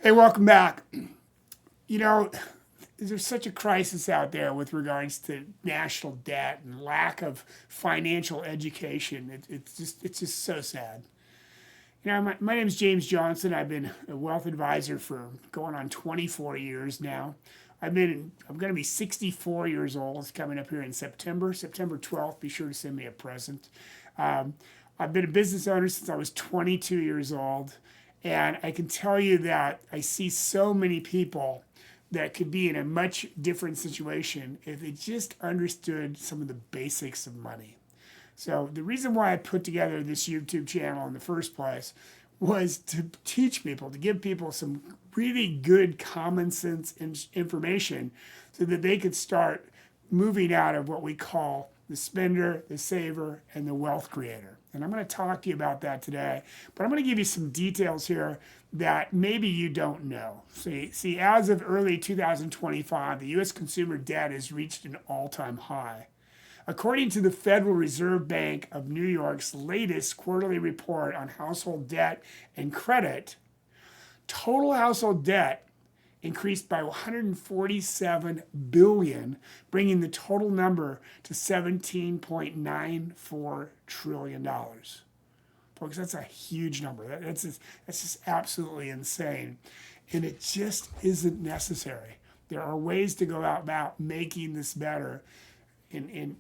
Hey, welcome back. You know, there's such a crisis out there with regards to national debt and lack of financial education. It's just so sad. My name is James Johnson. I've been a wealth advisor for going on 24 years now. I'm going to be 64 years old. It's coming up here in September 12th. Be sure to send me a present. Um, I've been a business owner since I was 22 years old. And I can tell you that I see so many people that could be in a much different situation if they just understood some of the basics of money. So the reason why I put together this YouTube channel in the first place was to teach people, to give people some really good common sense information so that they could start moving out of what we call the spender, the saver, and the wealth creator. And I'm going to talk to you about that today, but I'm going to give you some details here that maybe you don't know. See, as of early 2025, the U.S. consumer debt has reached an all-time high. According to the Federal Reserve Bank of New York's latest quarterly report on household debt and credit, total household debt increased by 147 billion, bringing the total number to 17.94 trillion dollars. Folks, that's a huge number. That's just absolutely insane, and it just isn't necessary. There are ways to go about making this better, and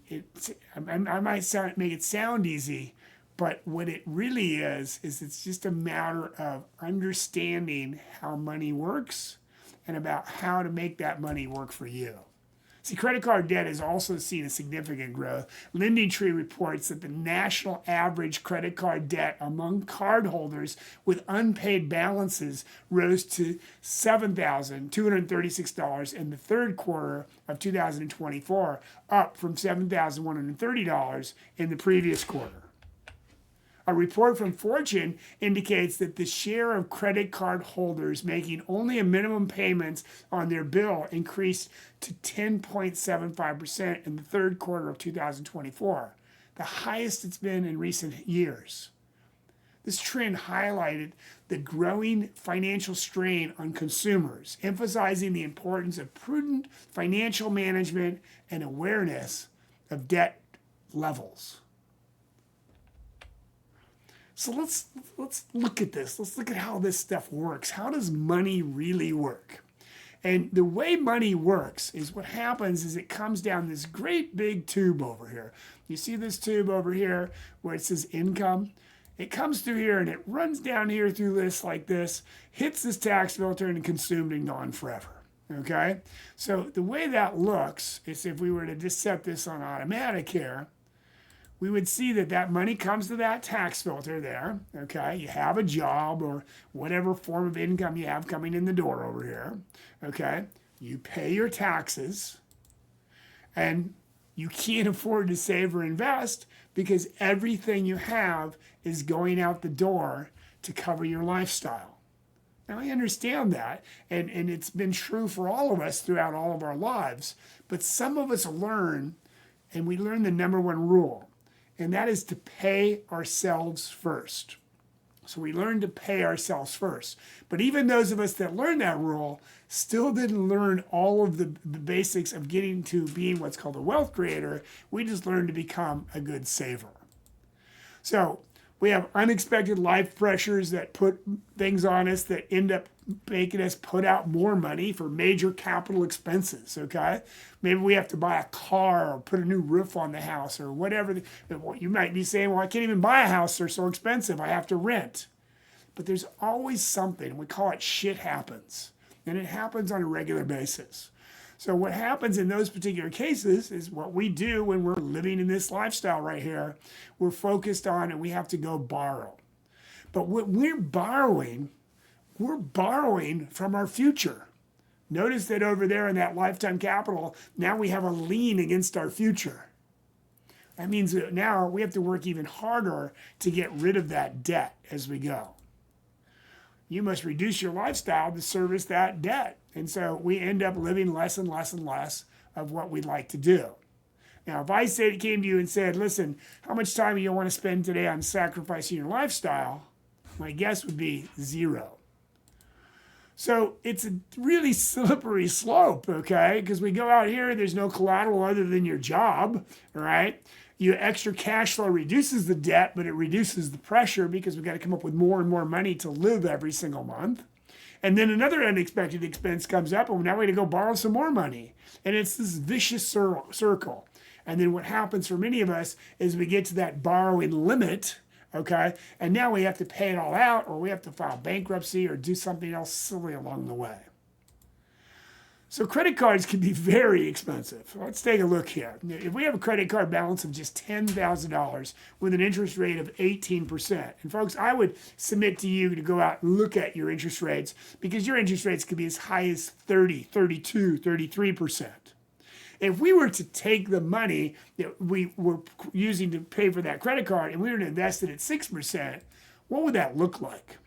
I might make it sound easy, but what it really is it's just a matter of understanding how money works and about how to make that money work for you. See, credit card debt has also seen a significant growth. LendingTree reports that the national average credit card debt among cardholders with unpaid balances rose to $7,236 in the third quarter of 2024, up from $7,130 in the previous quarter. A report from Fortune indicates that the share of credit card holders making only a minimum payments on their bill increased to 10.75% in the third quarter of 2024, the highest it's been in recent years. This trend highlighted the growing financial strain on consumers, emphasizing the importance of prudent financial management and awareness of debt levels. So let's look at this. Let's look at how this stuff works. How does money really work? And the way money works is what happens is it comes down this great big tube over here. You see this tube over here where it says income? It comes through here and it runs down here through this like this, hits this tax filter and consumed and gone forever. Okay? So the way that looks is if we were to just set this on automatic here, we would see that that money comes to that tax filter there, okay? You have a job or whatever form of income you have coming in the door over here, okay? You pay your taxes, and you can't afford to save or invest because everything you have is going out the door to cover your lifestyle. Now, I understand that, and it's been true for all of us throughout all of our lives, but some of us learn, and we learn the number one rule, and that is to pay ourselves first. So we learn to pay ourselves first. But even those of us that learned that rule still didn't learn all of the basics of getting to being what's called a wealth creator. We just learned to become a good saver. So we have unexpected life pressures that put things on us that end up making us put out more money for major capital expenses, okay? Maybe we have to buy a car or put a new roof on the house or whatever. You might be saying, well, I can't even buy a house. They're so expensive. I have to rent. But there's always something. We call it shit happens. And it happens on a regular basis. So what happens in those particular cases is what we do when we're living in this lifestyle right here. We're focused on and we have to go borrow. But when we're borrowing from our future. Notice that over there in that lifetime capital, now we have a lien against our future. That means that now we have to work even harder to get rid of that debt as we go. You must reduce your lifestyle to service that debt. And so we end up living less and less and less of what we'd like to do. Now, if I came to you and said, listen, how much time do you want to spend today on sacrificing your lifestyle? My guess would be 0. So it's a really slippery slope, okay? Because we go out here, there's no collateral other than your job, all right? Your extra cash flow reduces the debt, but it reduces the pressure because we've got to come up with more and more money to live every single month. And then another unexpected expense comes up, and now we got to go borrow some more money. And it's this vicious circle. And then what happens for many of us is we get to that borrowing limit, okay? And now we have to pay it all out, or we have to file bankruptcy or do something else silly along the way. So credit cards can be very expensive. Let's take a look here. If we have a credit card balance of just $10,000 with an interest rate of 18%, and folks, I would submit to you to go out and look at your interest rates because your interest rates could be as high as 30, 32, 33%. If we were to take the money that we were using to pay for that credit card and we were to invest it at 6%, what would that look like?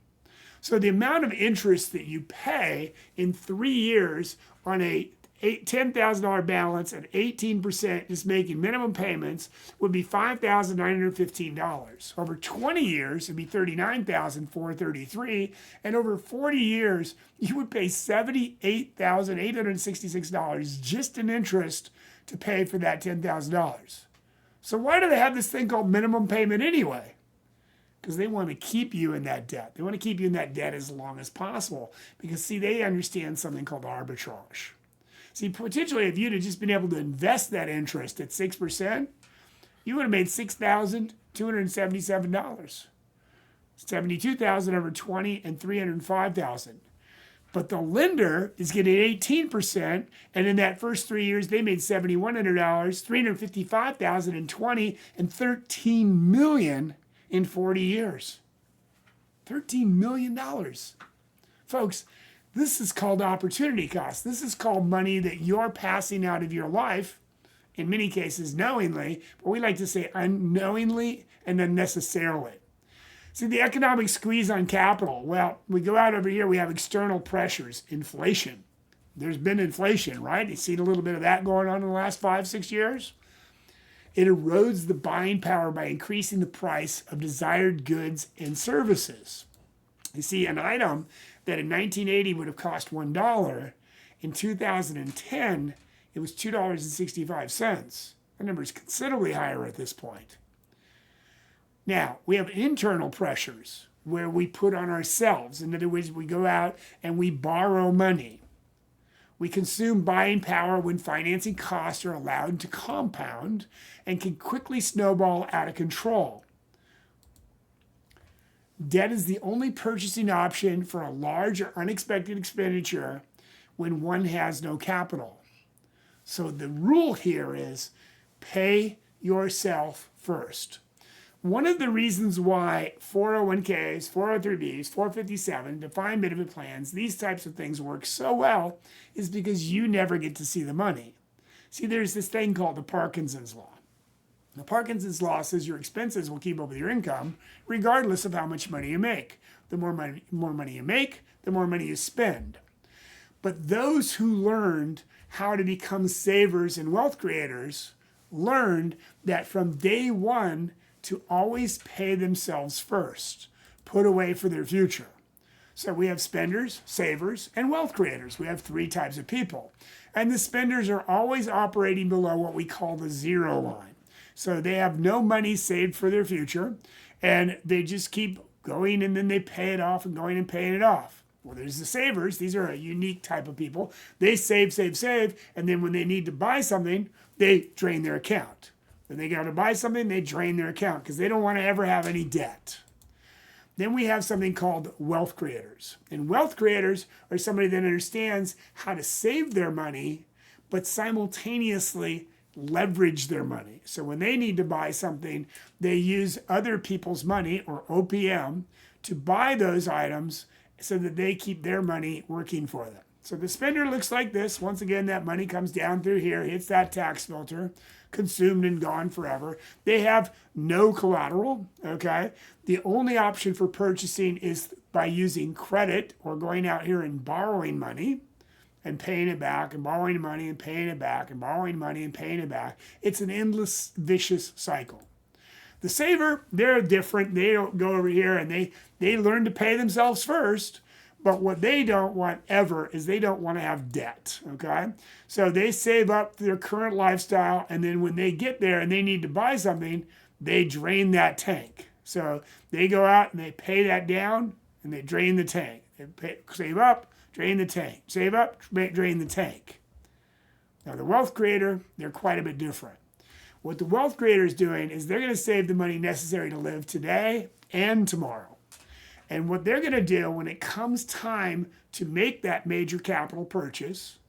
So the amount of interest that you pay in 3 years on a $10,000 balance at 18%, just making minimum payments, would be $5,915. Over 20 years, it'd be $39,433, and over 40 years, you would pay $78,866 just in interest to pay for that $10,000. So why do they have this thing called minimum payment anyway? Because they want to keep you in that debt. They want to keep you in that debt as long as possible. Because, see, they understand something called arbitrage. See, potentially, if you'd have just been able to invest that interest at 6%, you would have made $6,277. $72,000 over 20 and $305,000. But the lender is getting 18%, and in that first 3 years, they made $7,100, $355,000 in 20, and $13 million in 40 years. $13 million. Folks, this is called opportunity cost. This is called money that you're passing out of your life, in many cases knowingly, but we like to say unknowingly and unnecessarily. See, the economic squeeze on capital. Well, we go out over here, we have external pressures, inflation. There's been inflation, right? You've seen a little bit of that going on in the last 5-6 years. It erodes the buying power by increasing the price of desired goods and services. You see, an item that in 1980 would have cost $1, in 2010, it was $2.65. The number is considerably higher at this point. Now, we have internal pressures where we put on ourselves. In other words, we go out and we borrow money. We consume buying power when financing costs are allowed to compound and can quickly snowball out of control. Debt is the only purchasing option for a large or unexpected expenditure when one has no capital. So the rule here is pay yourself first. One of the reasons why 401ks, 403bs, 457, defined benefit plans, these types of things work so well is because you never get to see the money. See, there's this thing called the Parkinson's law. The Parkinson's law says your expenses will keep up with your income regardless of how much money you make. The more money you make, the more money you spend. But those who learned how to become savers and wealth creators learned that from day one to always pay themselves first, put away for their future. So we have spenders, savers, and wealth creators. We have 3 types of people. And the spenders are always operating below what we call the zero line. So they have no money saved for their future, and they just keep going, and then they pay it off and going and paying it off. Well, there's the savers. These are a unique type of people. They save, and then when they need to buy something, they drain their account. When they go to buy something, they drain their account because they don't want to ever have any debt. Then we have something called wealth creators. And wealth creators are somebody that understands how to save their money, but simultaneously leverage their money. So when they need to buy something, they use other people's money, or OPM, to buy those items so that they keep their money working for them. So the spender looks like this. Once again, that money comes down through here, hits that tax filter, consumed and gone forever. They have no collateral, okay? The only option for purchasing is by using credit or going out here and borrowing money and paying it back and borrowing money and paying it back and borrowing money and paying it back. It's an endless, vicious cycle. The saver, they're different. They don't go over here and they learn to pay themselves first, But what they don't want ever is they don't want to have debt, okay? So they save up their current lifestyle, and then when they get there and they need to buy something, they drain that tank. So they go out and they pay that down, and they drain the tank. Save up, drain the tank. Save up, drain the tank. Now the wealth creator, they're quite a bit different. What the wealth creator is doing is they're going to save the money necessary to live today and tomorrow. And what they're going to do when it comes time to make that major capital purchase,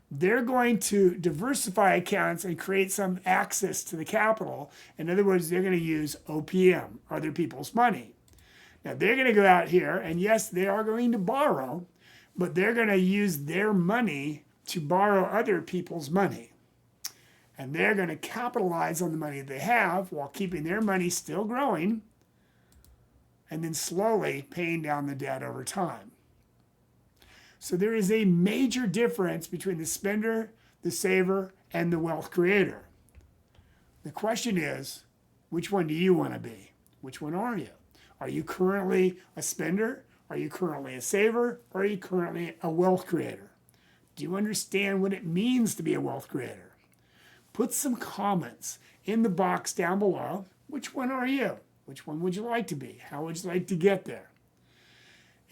they're going to diversify accounts and create some access to the capital. In other words, they're going to use OPM, other people's money. Now, they're going to go out here, and yes, they are going to borrow, but they're going to use their money to borrow other people's money. And they're going to capitalize on the money they have while keeping their money still growing, and then slowly paying down the debt over time. So there is a major difference between the spender, the saver, and the wealth creator. The question is, which one do you want to be? Which one are you? Are you currently a spender? Are you currently a saver? Or are you currently a wealth creator? Do you understand what it means to be a wealth creator? Put some comments in the box down below. Which one are you? Which one would you like to be? How would you like to get there?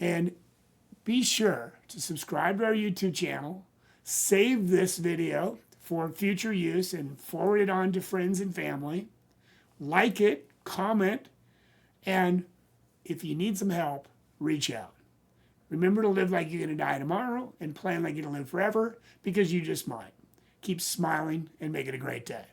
And be sure to subscribe to our YouTube channel, save this video for future use, and forward it on to friends and family. Like it, comment, and if you need some help, reach out. Remember to live like you're going to die tomorrow and plan like you're going to live forever, because you just might. Keep smiling and make it a great day.